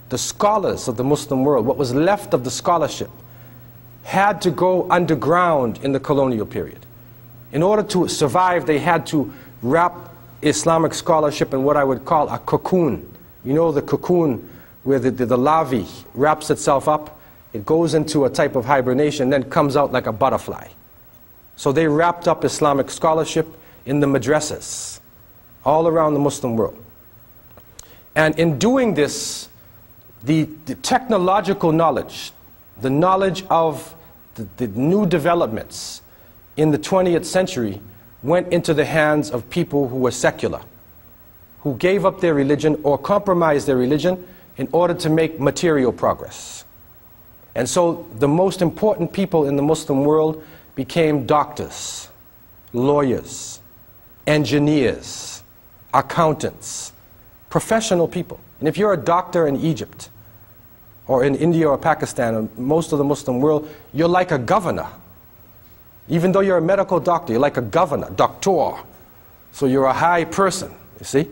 the scholars of the Muslim world, what was left of the scholarship, had to go underground in the colonial period. In order to survive, they had to wrap Islamic scholarship in what I would call a cocoon. You know the cocoon where the larvae wraps itself up, it goes into a type of hibernation, then comes out like a butterfly. So they wrapped up Islamic scholarship in the madrasas all around the Muslim world. And in doing this, the technological knowledge, the knowledge of the new developments in the 20th century went into the hands of people who were secular, who gave up their religion or compromised their religion in order to make material progress. And so the most important people in the Muslim world became doctors, lawyers, engineers, accountants, professional people. And if you're a doctor in Egypt, or in India or Pakistan, or most of the Muslim world, you're like a governor. Even though you're a medical doctor, you're like a governor, doctor. So you're a high person, you see?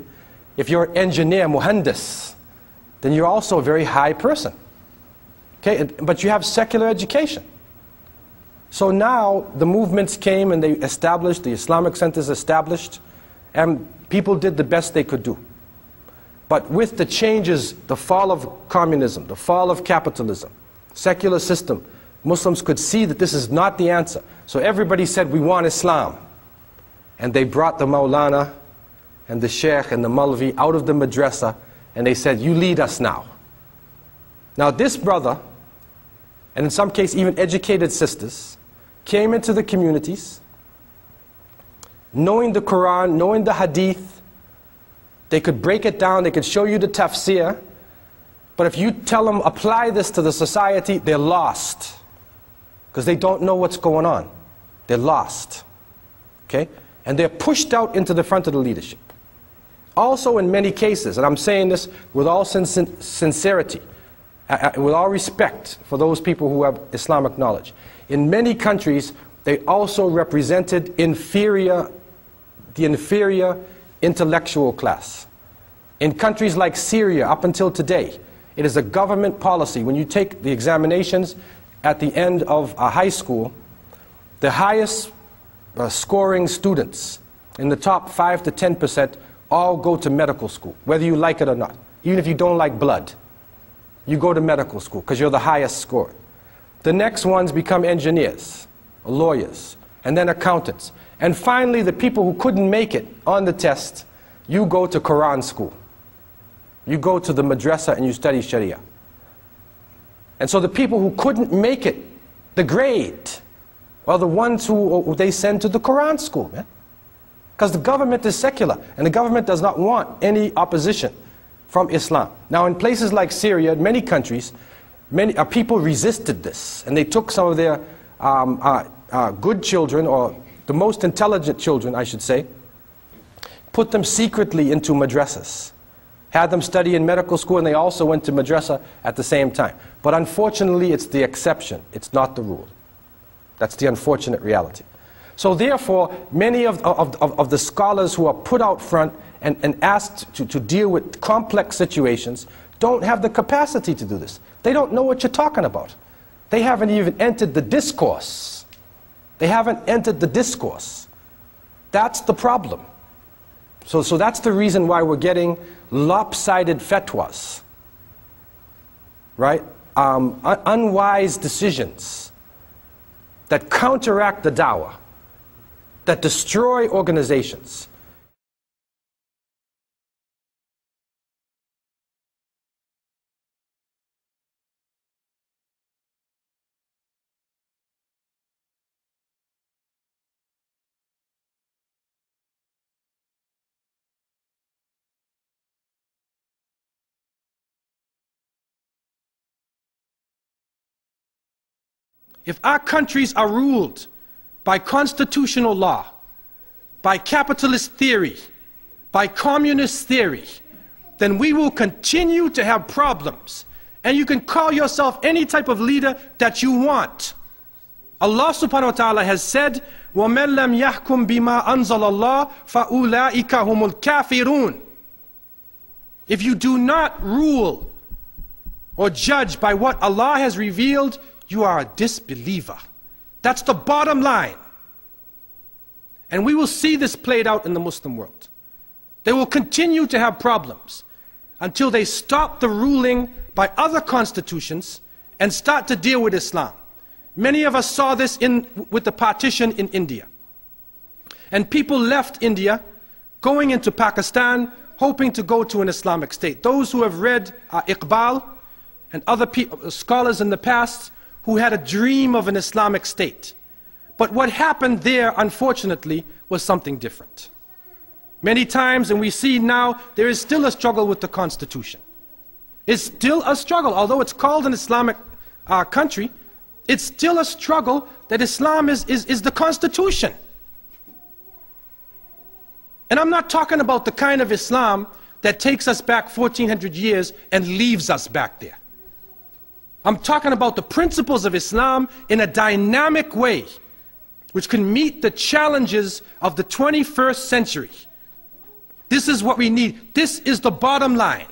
If you're an engineer, muhandis, then you're also a very high person. Okay? But you have secular education. So now the movements came and they established, the Islamic centers established, and people did the best they could do. But with the changes, the fall of communism, the fall of capitalism, secular system, Muslims could see that this is not the answer. So everybody said, we want Islam. And they brought the Maulana and the Sheikh and the Malvi out of the madrasa, and they said, you lead us now. Now this brother, and in some cases even educated sisters, came into the communities, knowing the Qur'an, knowing the Hadith. They could break it down, they could show you the tafsir, but if you tell them, apply this to the society, they're lost. Because they don't know what's going on. They're lost. Okay? And they're pushed out into the front of the leadership. Also in many cases, and I'm saying this with all sincerity, with all respect for those people who have Islamic knowledge, in many countries, they also represented the inferior intellectual class. In countries like Syria, up until today, it is a government policy. When you take the examinations at the end of a high school, the highest scoring students in the top 5 to 10% all go to medical school, whether you like it or not. Even if you don't like blood, you go to medical school because you're the highest score. The next ones become engineers, lawyers, and then accountants. And finally, the people who couldn't make it on the test, you go to Qur'an school. You go to the madrasa and you study Sharia. And so the people who couldn't make it, the grade, are the ones who they send to the Qur'an school, man. Because the government is secular, and the government does not want any opposition from Islam. Now in places like Syria, in many countries, many people resisted this, and they took some of their good children, or the most intelligent children, I should say, put them secretly into madrasas, had them study in medical school, and they also went to madrasa at the same time. But unfortunately, it's the exception, it's not the rule. That's the unfortunate reality. So therefore, many of the scholars who are put out front and asked to deal with complex situations don't have the capacity to do this. They don't know what you're talking about. They haven't even entered the discourse. They haven't entered the discourse. That's the problem. So that's the reason why we're getting lopsided fatwas, right? Unwise decisions that counteract the da'wah, that destroy organizations. If our countries are ruled by constitutional law, by capitalist theory, by communist theory, then we will continue to have problems. And you can call yourself any type of leader that you want. Allah subhanahu wa ta'ala has said, وَمَنْ لَمْ يَحْكُمْ بِمَا أَنزَلَ اللَّهُ فَأُولَٰئِكَ هُمُ الْكَافِرُونَ. If you do not rule or judge by what Allah has revealed, you are a disbeliever. That's the bottom line. And we will see this played out in the Muslim world. They will continue to have problems until they stop the ruling by other constitutions and start to deal with Islam. Many of us saw this with the partition in India. And people left India, going into Pakistan, hoping to go to an Islamic state. Those who have read Iqbal and other scholars in the past who had a dream of an Islamic state. But what happened there, unfortunately, was something different. Many times, and we see now, there is still a struggle with the constitution. It's still a struggle, although it's called an Islamic country, it's still a struggle that Islam is the constitution. And I'm not talking about the kind of Islam that takes us back 1400 years and leaves us back there. I'm talking about the principles of Islam in a dynamic way, which can meet the challenges of the 21st century. This is what we need. This is the bottom line.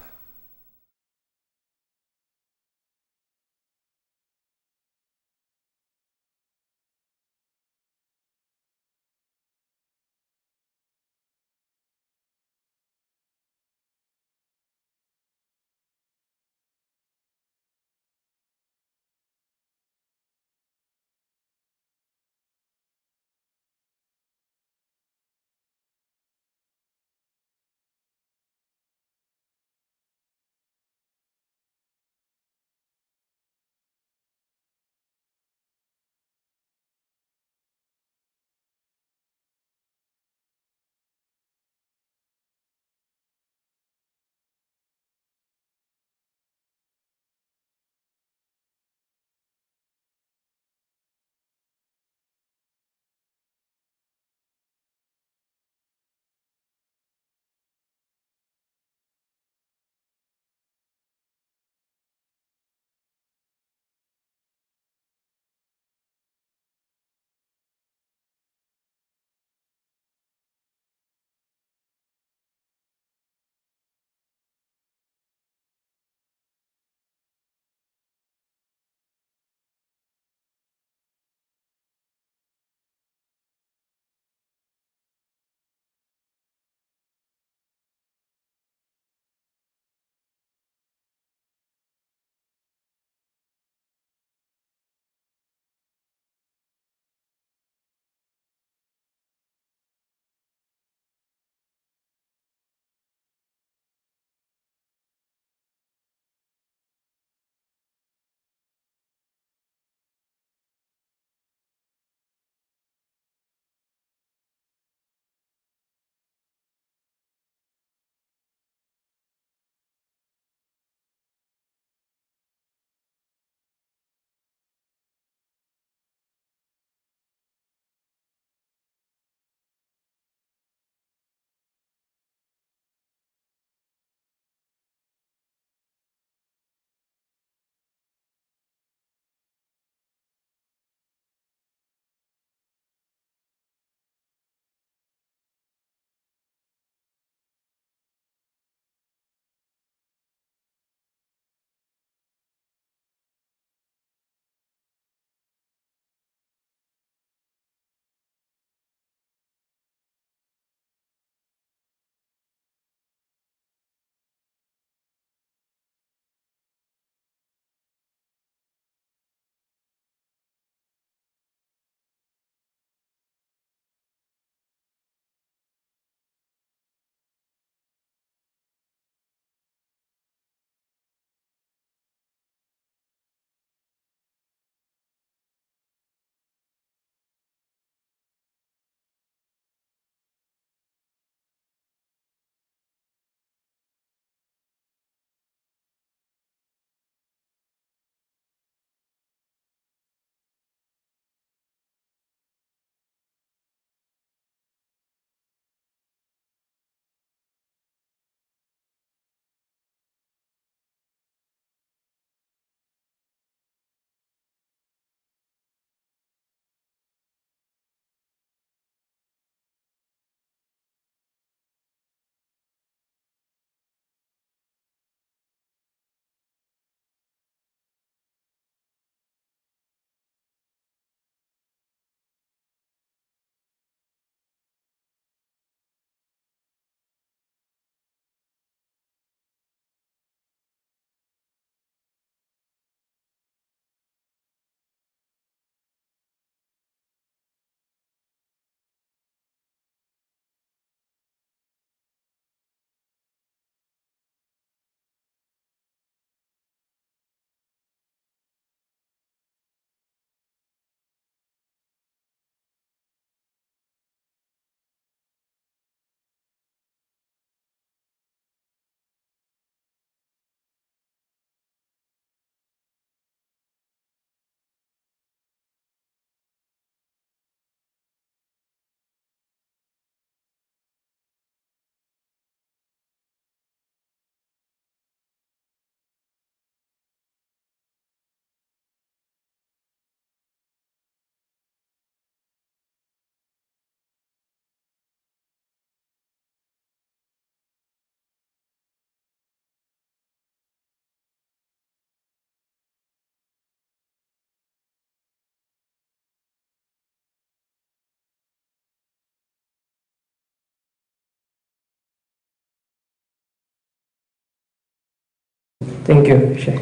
Thank you, Sheikh.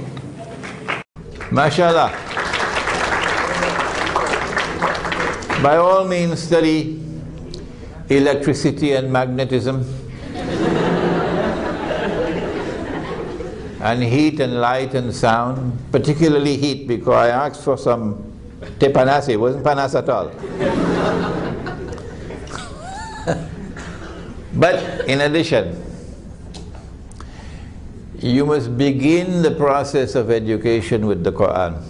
MashaAllah. By all means study electricity and magnetism and heat and light and sound, particularly heat, because I asked for some tepanasi. It wasn't panas at all. But in addition, you must begin the process of education with the Qur'an.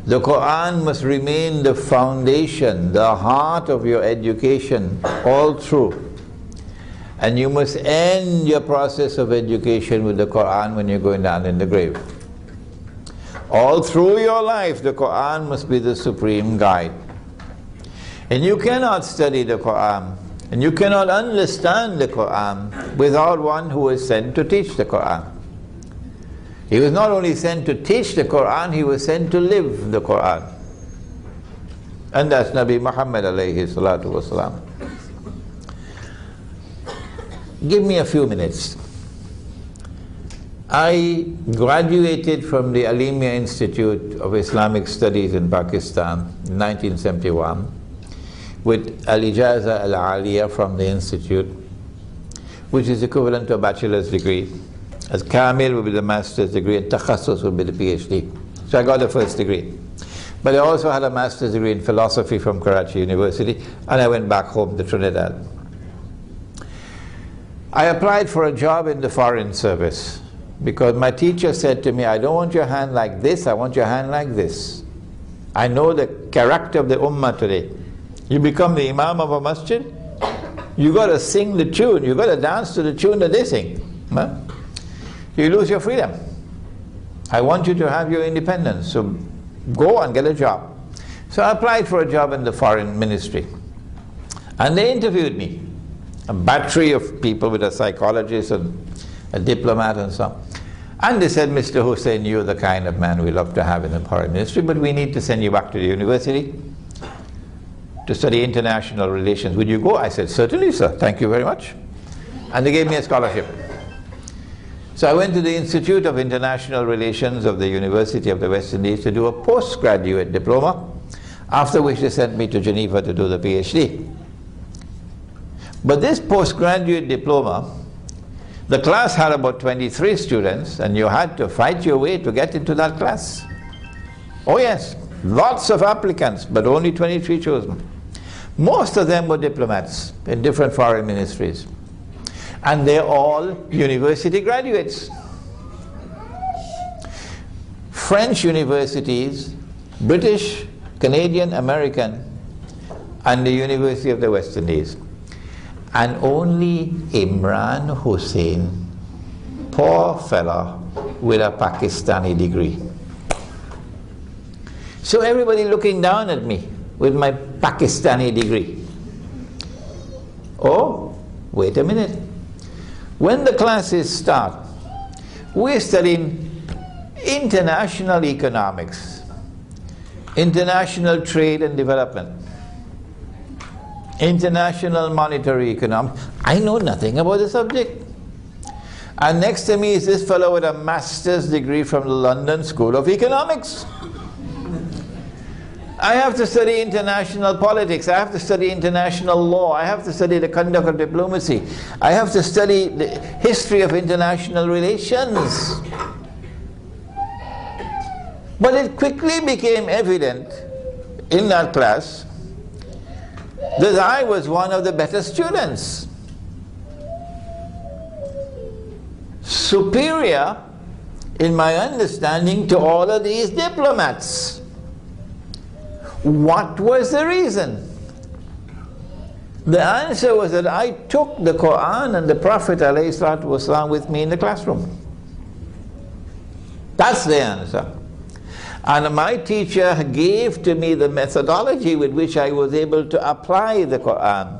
The Qur'an must remain the foundation, the heart of your education all through. And you must end your process of education with the Qur'an when you're going down in the grave. All through your life, the Qur'an must be the supreme guide. And you cannot study the Qur'an, and you cannot understand the Qur'an without one who is sent to teach the Qur'an. He was not only sent to teach the Qur'an, he was sent to live the Qur'an. And that's Nabi Muhammad alayhi salatu wasalam. Give me a few minutes. I graduated from the Alimia Institute of Islamic Studies in Pakistan in 1971 with Al-Ijaza Al-Aliyah from the institute, which is equivalent to a bachelor's degree. As Kamil would be the master's degree and Takhassus would be the PhD. So I got the first degree. But I also had a master's degree in philosophy from Karachi University, and I went back home to Trinidad. I applied for a job in the Foreign Service because my teacher said to me, I don't want your hand like this, I want your hand like this. I know the character of the Ummah today. You become the Imam of a masjid, you got to sing the tune, you got to dance to the tune that they sing. Huh? You lose your freedom. I want you to have your independence, so go and get a job. So I applied for a job in the Foreign Ministry. And they interviewed me. A battery of people with a psychologist and a diplomat and so on. And they said, Mr. Hussain, you're the kind of man we love to have in the Foreign Ministry, but we need to send you back to the university to study international relations. Would you go? I said, certainly, sir. Thank you very much. And they gave me a scholarship. So I went to the Institute of International Relations of the University of the West Indies to do a postgraduate diploma, after which they sent me to Geneva to do the PhD. But this postgraduate diploma, the class had about 23 students, and you had to fight your way to get into that class. Oh yes, lots of applicants, but only 23 chosen. Most of them were diplomats in different foreign ministries. And they're all university graduates. French universities, British, Canadian, American, and the University of the West Indies. And only Imran Hussain, poor fella, with a Pakistani degree. So everybody looking down at me with my Pakistani degree. Oh, wait a minute. When the classes start, we're studying international economics, international trade and development, international monetary economics. I know nothing about the subject. And next to me is this fellow with a master's degree from the London School of Economics. I have to study international politics, I have to study international law, I have to study the conduct of diplomacy, I have to study the history of international relations. But it quickly became evident in that class that I was one of the better students. Superior in my understanding to all of these diplomats. What was the reason? The answer was that I took the Qur'an and the Prophet ﷺ with me in the classroom. That's the answer. And my teacher gave to me the methodology with which I was able to apply the Qur'an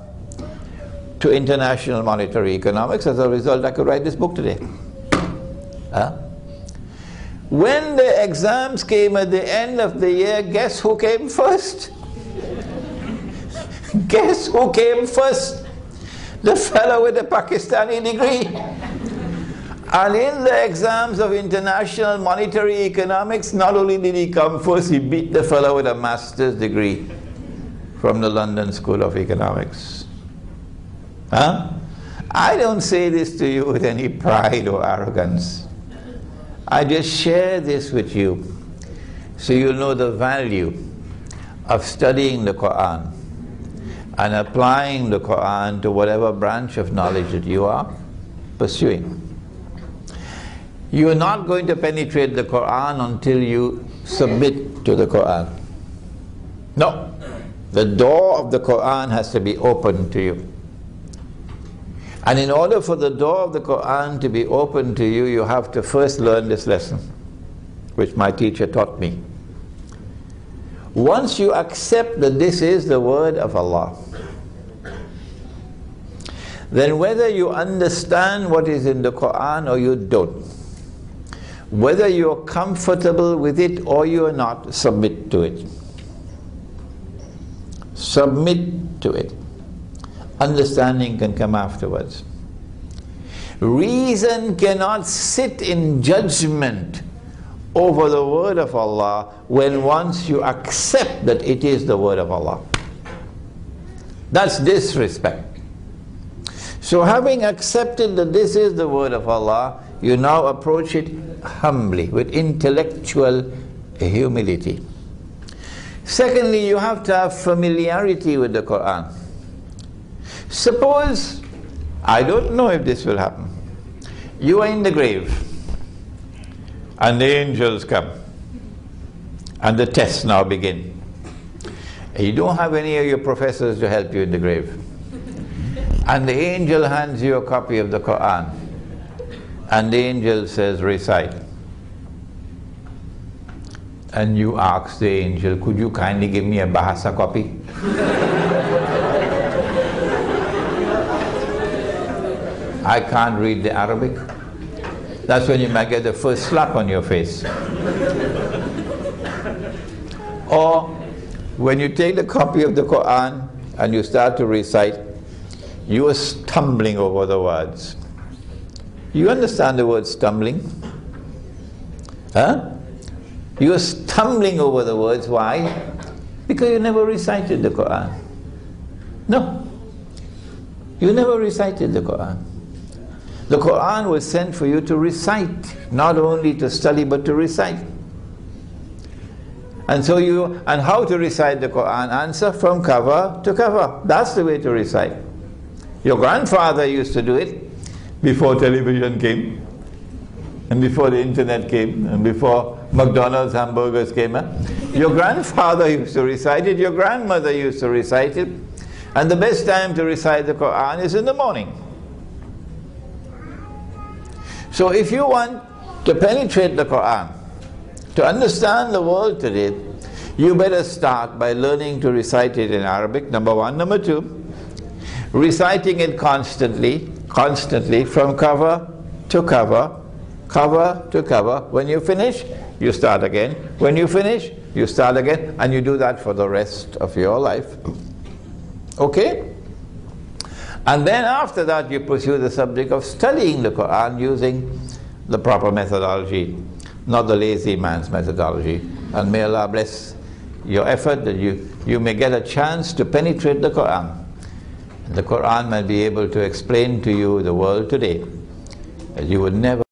to international monetary economics. As a result, I could write this book today. Huh? When the exams came at the end of the year, guess who came first? Guess who came first? The fellow with the Pakistani degree. And in the exams of international monetary economics, not only did he come first, he beat the fellow with a master's degree from the London School of Economics. Huh? I don't say this to you with any pride or arrogance. I just share this with you so you'll know the value of studying the Qur'an and applying the Qur'an to whatever branch of knowledge that you are pursuing. You are not going to penetrate the Qur'an until you submit to the Qur'an. No. The door of the Qur'an has to be open to you. And in order for the door of the Qur'an to be open to you, you have to first learn this lesson, which my teacher taught me. Once you accept that this is the word of Allah, then whether you understand what is in the Qur'an or you don't, whether you're comfortable with it or you're not, submit to it. Submit to it. Understanding can come afterwards. Reason cannot sit in judgment over the word of Allah when once you accept that it is the word of Allah. That's disrespect. So having accepted that this is the word of Allah, you now approach it humbly, with intellectual humility. Secondly, you have to have familiarity with the Qur'an. Suppose, I don't know if this will happen, you are in the grave and the angels come and the tests now begin. You don't have any of your professors to help you in the grave. And the angel hands you a copy of the Qur'an and the angel says, recite. And you ask the angel, could you kindly give me a Bahasa copy? I can't read the Arabic. That's when you might get the first slap on your face. Or when you take the copy of the Qur'an and you start to recite, you are stumbling over the words. You understand the word stumbling? Huh? You are stumbling over the words. Why? Because you never recited the Qur'an. No. You never recited the Qur'an. The Qur'an was sent for you to recite, not only to study but to recite. And so and how to recite the Qur'an? Answer, from cover to cover. That's the way to recite. Your grandfather used to do it before television came, and before the internet came, and before McDonald's hamburgers came. Your grandfather used to recite it, your grandmother used to recite it, and the best time to recite the Qur'an is in the morning. So if you want to penetrate the Qur'an, to understand the world today, you better start by learning to recite it in Arabic, number one. Number two, reciting it constantly, from cover to cover, cover to cover. When you finish, you start again. When you finish, you start again, and you do that for the rest of your life. Okay? And then after that, you pursue the subject of studying the Qur'an using the proper methodology, not the lazy man's methodology. And may Allah bless your effort that you may get a chance to penetrate the Qur'an. The Qur'an may be able to explain to you the world today that you would never